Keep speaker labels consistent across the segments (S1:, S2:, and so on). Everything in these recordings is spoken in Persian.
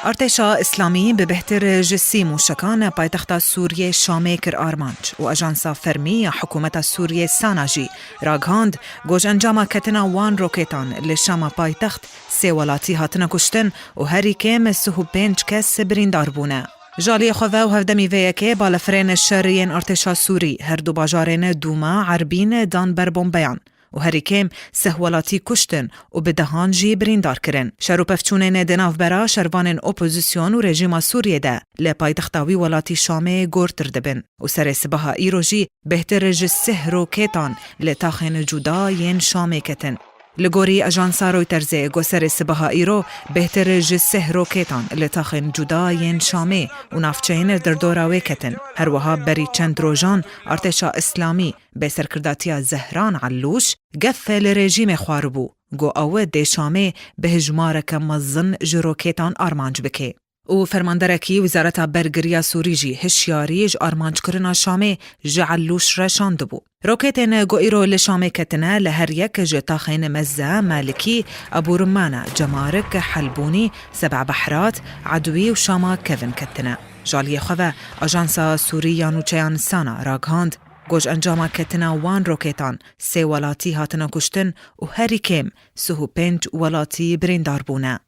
S1: ارتشا اسلامی به بهتر جسی موشکان پایتخت سوریه شامه کر آرمانج و اجانسا فرمی حکومت سوریه ساناجی راگهاند گوش انجام کتنا وان روکیتان لشام پایتخت سی ولاتی هاتنا کشتن و هری کم سهو پنج کس بریندار بونه. جالی خواه و هفدمی ویکه بالفرین شرین ارتشا سوری هر دو باجارین دوما عربین دان بر بومبیان و هری کم سهولاتی کشتن و به دهان جی بریندار کرن. شروپفچونین دناف برا شروان اپوزیسیون و رژیم سوریه ده لپایتختاوی ولاتی شامه گورتر دبن و سر سبها ایروژی بهتر جسه روکیتان لتاخین جدا ین شامه کتن. لگوری اجانسا رویترزه گسر سبها ایرو بهتر جسه روکیتان لتاخین جدا ین شامه و نافچین در دوراوی کتن. هر وها بری چند روزان ارتشا اسلامی به سرکرداتی زهران علوش گفه لرژیم خواربو گو اوه ده شامه به هجمارک مزن جروکیتان آرمانج بکه. او فرماندرکی وزارت برگریا سوری جی هشیاریج آرمانج کرنا شامه جعلوش رشاند بو. روکتین گو ایرو لشامه کتنه لهر یک جتاخین مزه مالکی ابو رمانه جمارک حلبونی سبع بحرات عدوی و شاما کفن کتنه. جالی خواه اجانسا سوری یانوچیان سانا راگهاند گوش انجام کتنا وان روکتان سی ولاتی هاتنا کشتن و هری کم سهو پنج ولاتی بریندار بونه.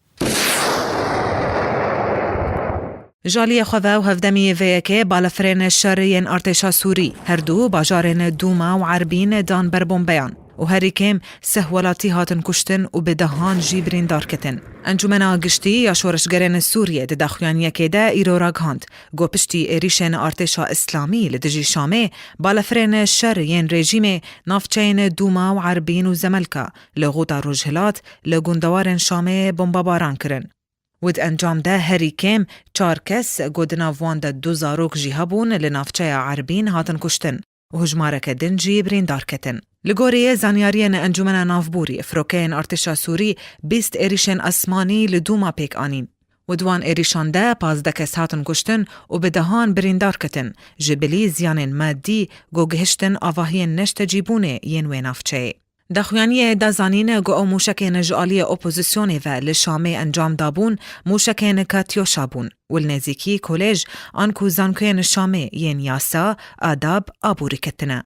S1: جالی خواه و هفدمی ویکه بالفرین شرین ارتشا سوری هر دو باجارین دوما و عربین دان بر بومبیان و هری کم سهولاتی هاتن کشتن و به دهان جی بریندار کتن. انجمنا گشتی یا شورشگرین سوریه ده داخویانیه که ده ایرو راگهاند گو پشتی ایریشن ارتشا اسلامی لدجی شامه بالفرین شرین رژیم نافچین دوما و عربین و زملکا لغوطا رجهلات لگوندوارن شامه بمباباران کرن. ود انجام ده هری کم 4 کس گودنا وان ده 2 زاروک جی هبون لنافچه عربین هاتن کشتن و هجمارک دنجی بریندار کتن. لگوری زانیارین انجمن نافبوری افروکین ارتشا سوری 20 ایریشن اسمانی لدوما پیک آنین. ودوان ایریشان ده 15 کس هاتن کشتن و به دهان بریندار کتن جبلی زیانین مادی گوگهشتن آواهین نشت جیبونه ینوی نافچه. دخویانی دازانین گو او موشکین جعالی اپوزیسیونی و لشامه انجام دابون موشکین کاتیو شابون والنزیکی کولج آنکو زانکوین شامه ین یاسا آداب آبوری کتنه.